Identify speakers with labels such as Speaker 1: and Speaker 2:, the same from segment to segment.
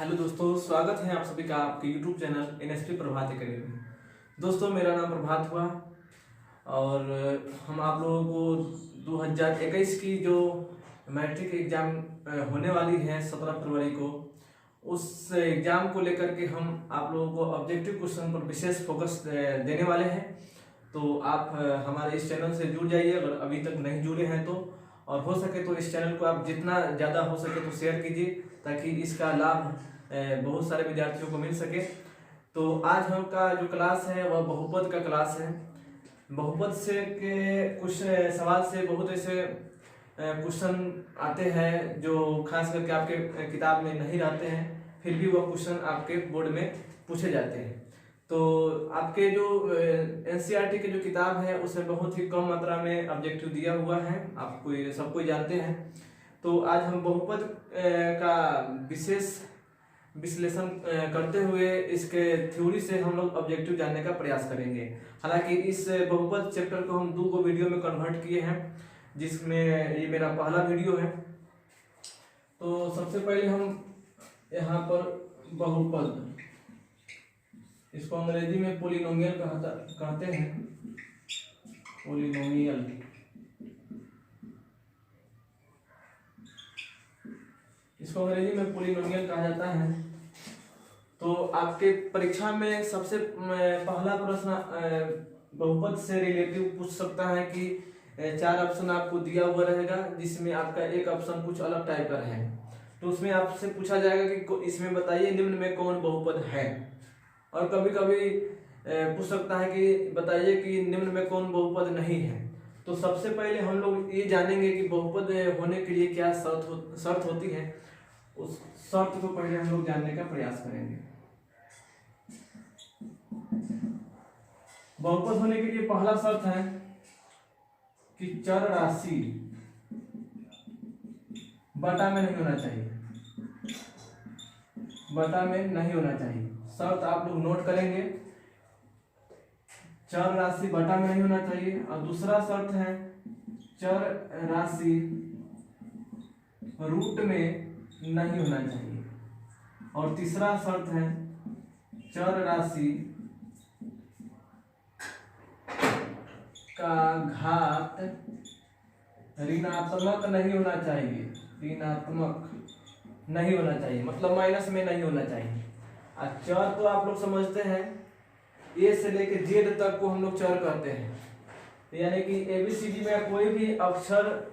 Speaker 1: Hello दोस्तों, स्वागत है आप सभी का आपके यूट्यूब चैनल एनएसपी प्रभात एकेडमी में। दोस्तों, मेरा नाम प्रभात हुआ और हम आप लोगों को 2021 की जो मैट्रिक एग्ज़ाम होने वाली है 17 फरवरी को, उस एग्ज़ाम को लेकर के हम आप लोगों को ऑब्जेक्टिव क्वेश्चन पर विशेष फोकस देने वाले हैं। तो आप हमारे इस चैनल से जुड़ जाइए अगर अभी तक नहीं जुड़े हैं तो, और हो सके तो इस चैनल को आप जितना ज़्यादा हो सके तो शेयर कीजिए ताकि इसका लाभ बहुत सारे विद्यार्थियों को मिल सके। तो आज हम का जो क्लास है वह बहुपद का क्लास है। बहुपद से के कुछ सवाल से बहुत ऐसे क्वेश्चन आते हैं जो खास करके आपके किताब में नहीं रहते हैं, फिर भी वह क्वेश्चन आपके बोर्ड में पूछे जाते हैं। तो आपके जो एनसीईआरटी की जो किताब है उसमें बहुत ही कम मात्रा में ऑब्जेक्टिव दिया हुआ है, आपको सब कोई जानते हैं। तो आज हम बहुपद का विशेष विश्लेषण करते हुए इसके थ्योरी से हम लोग ऑब्जेक्टिव जानने का प्रयास करेंगे। हालांकि इस बहुपद चैप्टर को हम 2 वीडियो में कन्वर्ट किए हैं, जिसमें ये मेरा पहला वीडियो है। तो सबसे पहले हम यहाँ पर बहुपद, इसको अंग्रेजी में पोलिनोमियल कहते हैं, पोलिनोमियल। इसको अंग्रेजी में पोलिनोमियल कहा जाता है। तो आपके परीक्षा में सबसे पहला प्रश्न बहुपद से रिलेटिव पूछ सकता है कि 4 ऑप्शन आपको दिया हुआ रहेगा, जिसमें आपका एक ऑप्शन कुछ अलग टाइप का है। तो उसमें आपसे पूछा जाएगा कि इसमें बताइए निम्न में कौन बहुपद है। और कभी कभी पूछ सकता है कि बताइए कि निम्न में कौन बहुपद नहीं है। तो सबसे पहले हम लोग ये जानेंगे कि बहुपद होने के लिए क्या शर्त होती है। उस शर्त को पहले हम लोग जानने का प्रयास करेंगे। बहुपद होने के लिए पहला शर्त है कि चर राशि बटा में नहीं होना चाहिए, बटा में नहीं होना चाहिए। शर्त आप लोग नोट करेंगे, चर राशि बटा में नहीं होना चाहिए। और दूसरा शर्त है चर राशि रूट में नहीं होना चाहिए। और तीसरा शर्त है चर राशि का घात ऋणात्मक नहीं होना चाहिए, ऋणात्मक नहीं होना चाहिए, मतलब माइनस में नहीं होना चाहिए। और चर तो आप लोग समझते हैं, ए से लेकर जेड तक को हम लोग चर कहते हैं। यानी कि एबीसीडी में कोई भी अक्षर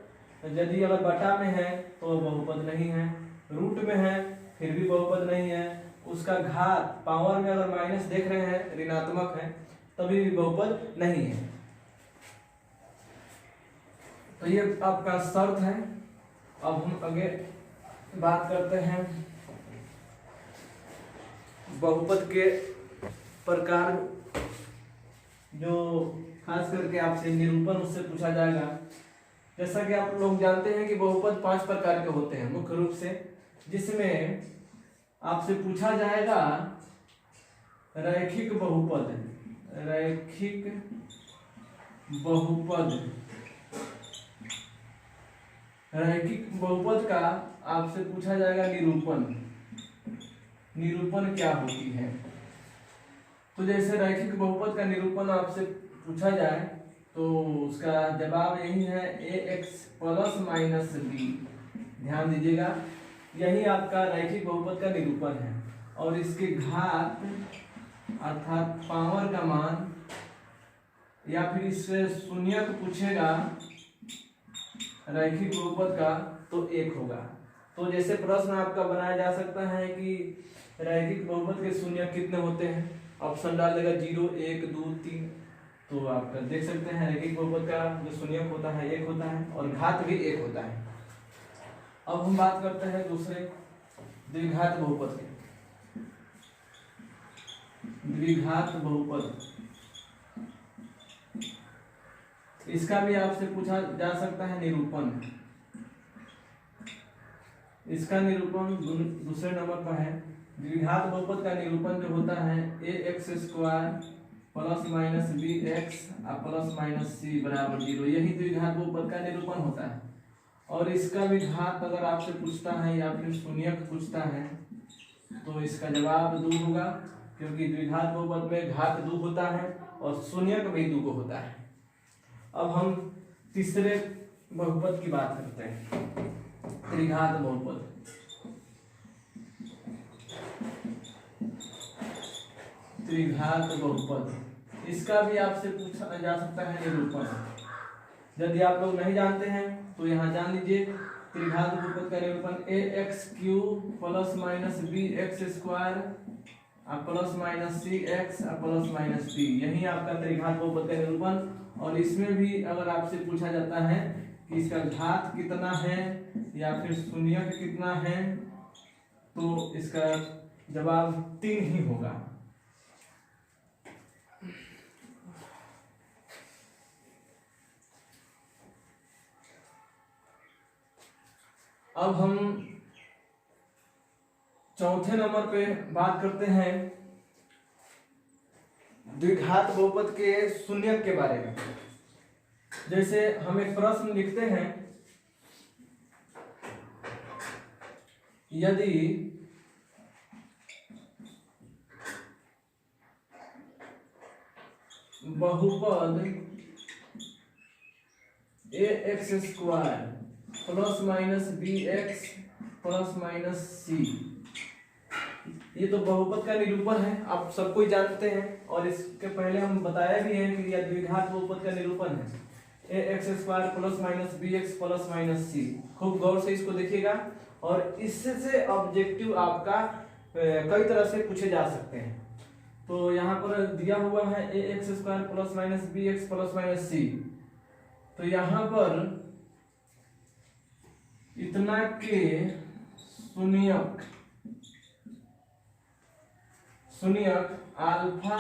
Speaker 1: यदि अगर बटा में है तो बहुपद नहीं है, रूट में है फिर भी बहुपद नहीं है, उसका घात पावर में अगर माइनस देख रहे हैं, ऋणात्मक है, तभी भी बहुपद नहीं है। तो ये आपका शर्त है। अब हम आगे बात करते हैं बहुपद के प्रकार, जो खास करके आपसे निरूपण उससे पूछा जाएगा। जैसा कि आप लोग जानते हैं कि बहुपद 5 प्रकार के होते हैं मुख्य रूप से, जिसमें आपसे पूछा जाएगा रैखिक बहुपद, रैखिक बहुपद। रैखिक बहुपद का आपसे पूछा जाएगा निरूपण, निरूपण क्या होती है। तो जैसे रैखिक बहुपद का निरूपण आपसे पूछा जाए तो उसका जवाब यही है ax प्लस माइनस b। ध्यान दीजिएगा, यही आपका रैखिक बहुपद का निरूपण है। और इसके घात अर्थात पावर का मान, या फिर इससे शून्यक पूछेगा रैखिक बहुपद का तो 1 होगा। तो जैसे प्रश्न आपका बनाया जा सकता है कि रैखिक बहुपद के शून्यक कितने होते हैं, ऑप्शन डाल देगा 0, 1, 2, 3। तो आप देख सकते हैं रैखिक बहुपद का जो शून्यक होता है 1 होता है और घात भी 1 होता है। अब हम बात करते हैं दूसरे द्विघात बहुपद के। द्विघात बहुपद, इसका भी आपसे पूछा जा सकता है निरूपण। इसका निरूपण दूसरे नंबर पर है। द्विघात बहुपद का निरूपण जो होता है ax square plus minus b x plus minus c बराबर 0, यही द्विघात बहुपद का निरूपण होता है। और इसका भी घात अगर आपसे पूछता है या फिर शून्यक पूछता है तो इसका जवाब 2 होगा, क्योंकि द्विघात बहुपद में घात 2 होता है और शून्यक भी 2 होता है। अब हम तीसरे बहुपद की बात करते हैं, त्रिघात बहुपद। त्रिघात बहुपद, इसका भी आपसे पूछा जा सकता है निरूपण। यदि आप लोग नहीं जानते हैं तो यहाँ जान लीजिए, त्रिघात बहुपद का निरूपण ax³ plus minus bx² plus minus cx plus minus b, यही आपका त्रिघात बहुपद का निरूपण। और इसमें भी अगर आपसे पूछा जाता है कि इसका घात कितना है या फिर शून्यक कितना है, तो इसका जवाब 3 ही होगा। अब हम चौथे नंबर पे बात करते हैं द्विघात बहुपद के शून्यक के बारे में। जैसे हम एक प्रश्न लिखते हैं, यदि बहुपद ax² plus minus bx plus minus c, ये तो बहुपद का निरूपण है, आप सबको ही जानते हैं। और इसके पहले हम बताया भी है कि यह द्विघात बहुपद का निरूपण है, ax² plus minus bx plus minus c। खूब गौर से इसको देखिएगा, और इससे ऑब्जेक्टिव आपका कई तरह से पूछे जा सकते हैं। तो यहाँ पर दिया हुआ है ax² plus minus bx plus minus c, तो यहाँ पर इतना के शून्यक अल्फा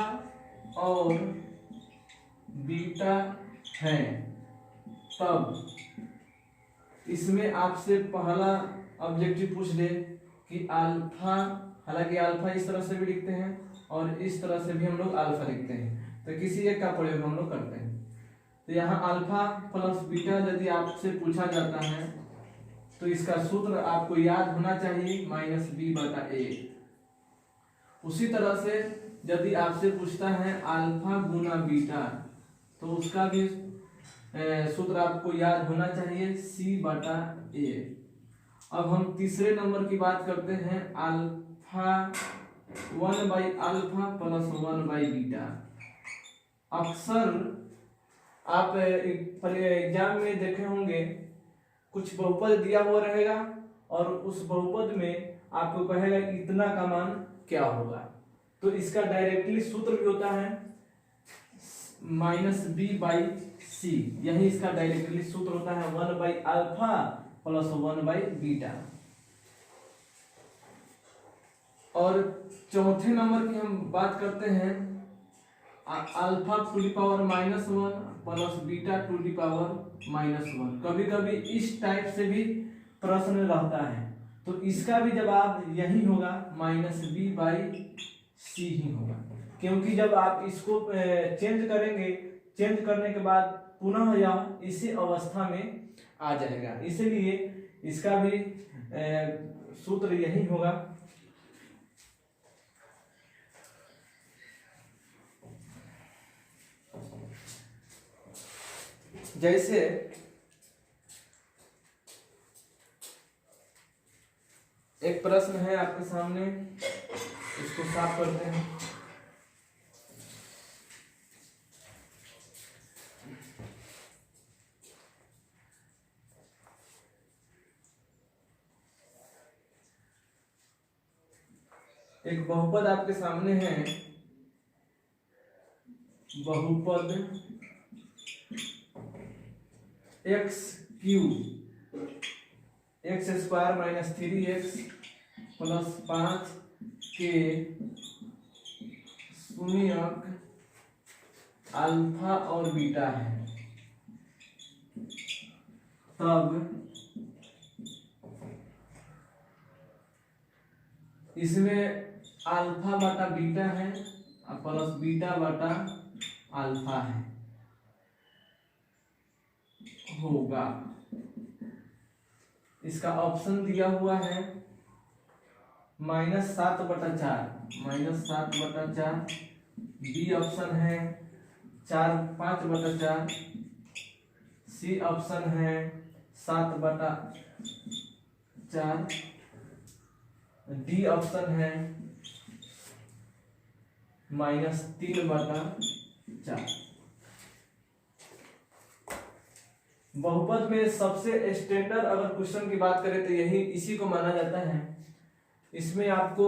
Speaker 1: और बीटा है, तब इसमें आपसे पहला ऑब्जेक्टिव पूछ दे कि अल्फा, हालांकि अल्फा इस तरह से भी लिखते हैं और इस तरह से भी हम लोग अल्फा लिखते हैं, तो किसी एक का प्रयोग हम लोग करते हैं। तो यहाँ अल्फा प्लस बीटा यदि आपसे पूछा जाता है तो इसका सूत्र आपको याद होना चाहिए -b/a। उसी तरह से यदि आपसे पूछता है अल्फा गुना बीटा, तो उसका भी सूत्र आपको याद होना चाहिए c/a। अब हम तीसरे नंबर की बात करते हैं, अल्फा 1/α प्लस 1/बीटा। अक्सर आप एग्जाम में देखे होंगे, कुछ बहुपद दिया हुआ रहेगा और उस बहुपद में आपको कहेगा इतना का मान क्या होगा, तो इसका डायरेक्टली सूत्र भी होता है -b/c, यही इसका डायरेक्टली सूत्र होता है 1/α प्लस 1/बीटा। और चौथे नंबर की हम बात करते हैं, alpha to the power -1 plus beta to the power -1। कभी कभी इस टाइप से भी प्रश्न रहता है, तो इसका भी जवाब यही होगा -b/c ही होगा, क्योंकि जब आप इसको चेंज करेंगे, चेंज करने के बाद पुनः यह इसी अवस्था में आ जाएगा, इसलिए इसका भी सूत्र यही होगा। जैसे एक प्रश्न है आपके सामने, इसको साफ करते हैं। एक बहुपद आपके सामने है, बहुपद x³ x² - 3x प्लस 5 के शून्यक अल्फा और बीटा है, तब इसमें अल्फा बटा बीटा है और प्लस बीटा बटा अल्फा है होगा। इसका ऑप्शन दिया हुआ है -7/4, -7/4। बी ऑप्शन है 5/4। सी ऑप्शन है 7/4। डी ऑप्शन है -3/4। बहुपद में सबसे स्टैंडर्ड अगर क्वेश्चन की बात करें तो यही इसी को माना जाता है। इसमें आपको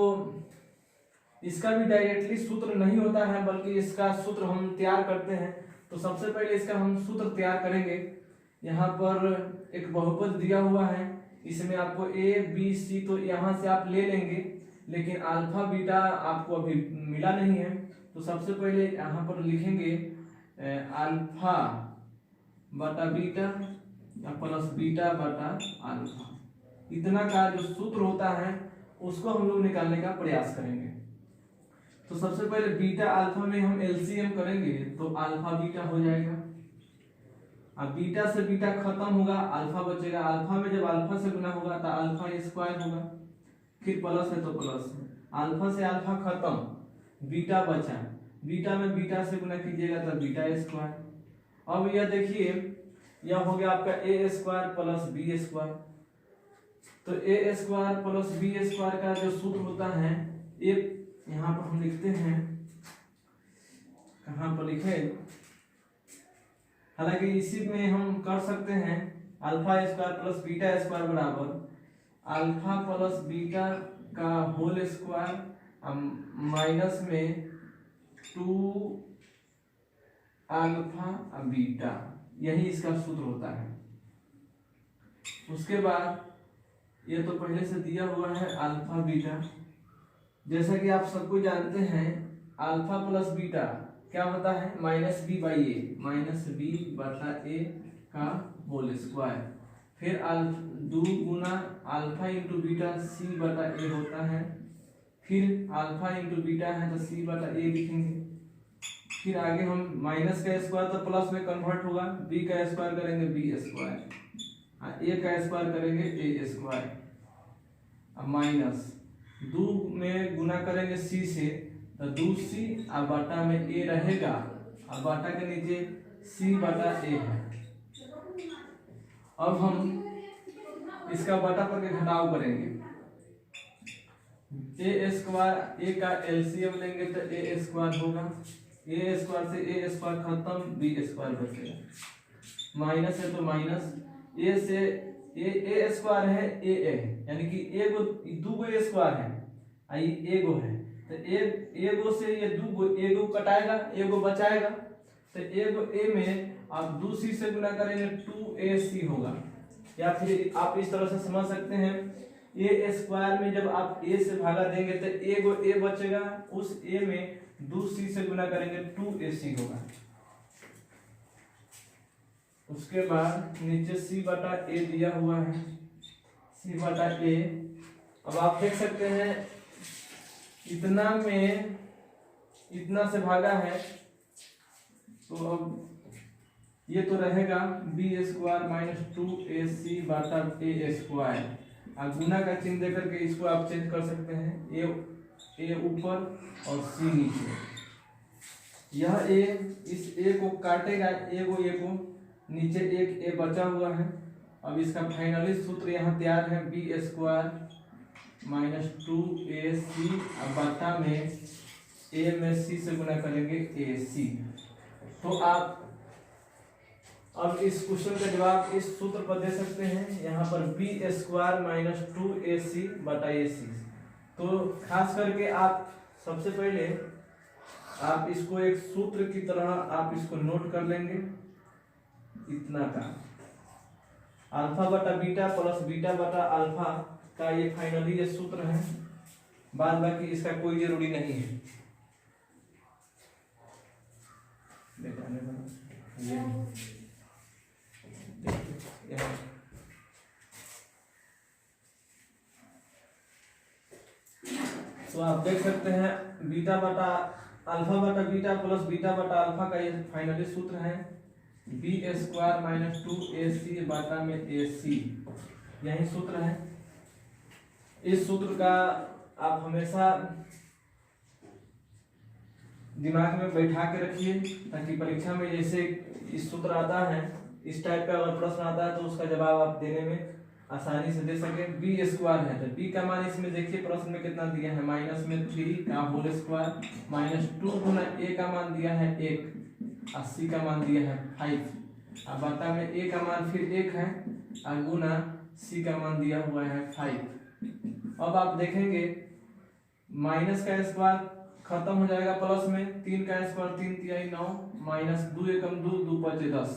Speaker 1: इसका भी डायरेक्टली सूत्र नहीं होता है, बल्कि इसका सूत्र हम तैयार करते हैं। तो सबसे पहले इसका हम सूत्र तैयार करेंगे। यहाँ पर एक बहुपद दिया हुआ है, इसमें आपको ए बी सी तो यहाँ से आप ले लेंगे, लेकिन अल्फा बीटा आपको अभी मिला नहीं है। तो सबसे पहले यहाँ पर लिखेंगे अल्फा बटा बीटा या प्लस बीटा बटा अल्फा। इतना का जो सूत्र होता है उसको हम लोग निकालने का प्रयास करेंगे। तो सबसे पहले बीटा अल्फा में हम एलसीएम करेंगे तो अल्फा बीटा हो जाएगा। अब बीटा से बीटा खत्म होगा, अल्फा बचेगा। अल्फा में जब अल्फा से गुना होगा तो अल्फा स्क्वायर होगा, फिर प्लस है तो प्लस है। अल्फा से अल्फा खत्म, बीटा बचा, बीटा में बीटा से गुना कीजिएगा तो बीटा स्क्वायर। अब यह देखिए, यह हो गया आपका ए स्क्वायर प्लस बी स्क्वायर। तो ए स्क्वायर प्लस बी स्क्वायर का जो सूत्र होता है, एक यहाँ पर हम लिखते हैं, कहाँ पर लिखे, हालांकि इसी में हम कर सकते हैं, alpha square plus beta square बराबर अल्फा प्लस बीटा का होल स्क्वायर माइनस में 2 अल्फा बीटा, यही इसका सूत्र होता है। उसके बाद ये तो पहले से दिया हुआ है अल्फा बीटा, जैसा कि आप सबको जानते हैं अल्फा प्लस बीटा क्या होता है, -b/a, -b/a का होल स्क्वायर। फिर 2 गुना अल्फा इंटू बीटा c/a होता है। फिर अल्फा इंटू बीटा है तो c/a लिखेंगे। फिर आगे हम माइनस का स्क्वायर तो प्लस में कन्वर्ट होगा, b का स्क्वायर करेंगे b स्क्वायर, a का स्क्वायर करेंगे a स्क्वायर। अब माइनस 2 में गुना करेंगे c से तो 2c, और बटा में a रहेगा, और बटा के नीचे c/a है। अब हम इसका बटा पर के घटाव करेंगे, a स्क्वायर, a का एलसीएम लेंगे तो a स्क्वायर होगा, a स्क्वायर से a स्क्वायर खत्म, b स्क्वायर बचेगा। माइनस है तो माइनस, a से a स्क्वायर है a, यानी कि a को 2 गो स्क्वायर है, आई a गो है, तो a गो से ये 2 गो, a गो कटाएगा, a गो बचाएगा, तो a गो a में आप 2c से गुना करेंगे 2ac होगा। या फिर आप इस तरह से समझ सकते हैं, a स्क्वायर में जब आप a से भागा देंगे तो a गो a बचेगा, उस a में 2c से गुना करेंगे 2ac होगा। उसके बाद नीचे c/a दिया हुआ है, c/a। अब आप देख सकते हैं इतना में इतना से भागा है, तो अब ये तो रहेगा b square minus 2ac/a square. और गुना का चिन्ह देकर के इसको आप चेंज कर सकते हैं, a ऊपर और c नीचे। यह a इस a को काटेगा, a को नीचे एक a बचा हुआ है। अब इसका फाइनली सूत्र यहाँ तैयार है, b स्क्वायर माइनस 2ac, अब बटा में a में c से गुना करेंगे ac। तो आप अब इस क्वेश्चन का जवाब इस सूत्र पर दे सकते हैं, यहाँ पर b स्क्वायर माइनस 2ac/ac। तो खास करके आप सबसे पहले आप इसको एक सूत्र की तरह आप इसको नोट कर लेंगे, इतना का अल्फा बटा बीटा प्लस बीटा बटा अल्फा का ये फाइनली ये सूत्र है। बाद बाकी इसका कोई जरूरी नहीं है। तो आप देख सकते हैं बीटा बटा अल्फा बटा बीटा प्लस बीटा बटा अल्फा का ये फाइनली सूत्र है, b स्क्वायर माइनस 2ac बटा में ac, यही सूत्र है। इस सूत्र का आप हमेशा दिमाग में बैठा के रखिए, ताकि परीक्षा में जैसे इस सूत्र आता है, इस टाइप का अगर प्रश्न आता है तो उसका जवाब आप देने में आसानी से दे सके। बी स्क्वायर है तो बी का मान इसमें देखिए प्रश्न में कितना दिया है, -3 का होल स्क्वायर -2 गुना ए का मान दिया है 1 और सी का मान दिया है 5। अब बता में ए का मान फिर 1 है और गुना सी का मान दिया हुआ है 5। अब आप देखेंगे माइनस का स्क्वायर खत्म हो जाएगा प्लस में, 3 का स्क्वायर 3 तिहाई 9 -2 एकम 2 2 5 10।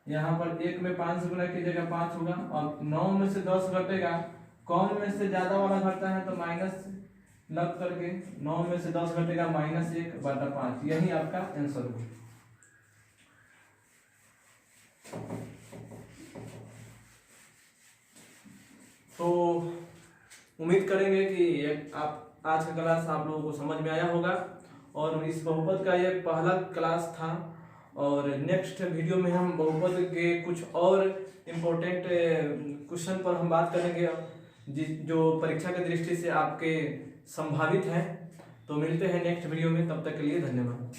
Speaker 1: यहाँ पर 1 में 5 से गुना कीजिएगा 5 होगा और 9 में से 10 घटेगा, कम में से ज्यादा वाला घटता है तो माइनस लग करके 9 में से 10 घटेगा -1/5। यही आपका आंसर होगा। तो उम्मीद करेंगे कि आप आज का क्लास आप लोगों को समझ में आया होगा और इस बहुपद का ये पहला क्लास था और नेक्स्ट वीडियो में हम बहुपद के कुछ और इम्पोर्टेंट क्वेश्चन पर हम बात करेंगे जो परीक्षा की दृष्टि से आपके संभावित हैं। तो मिलते हैं नेक्स्ट वीडियो में, तब तक के लिए धन्यवाद।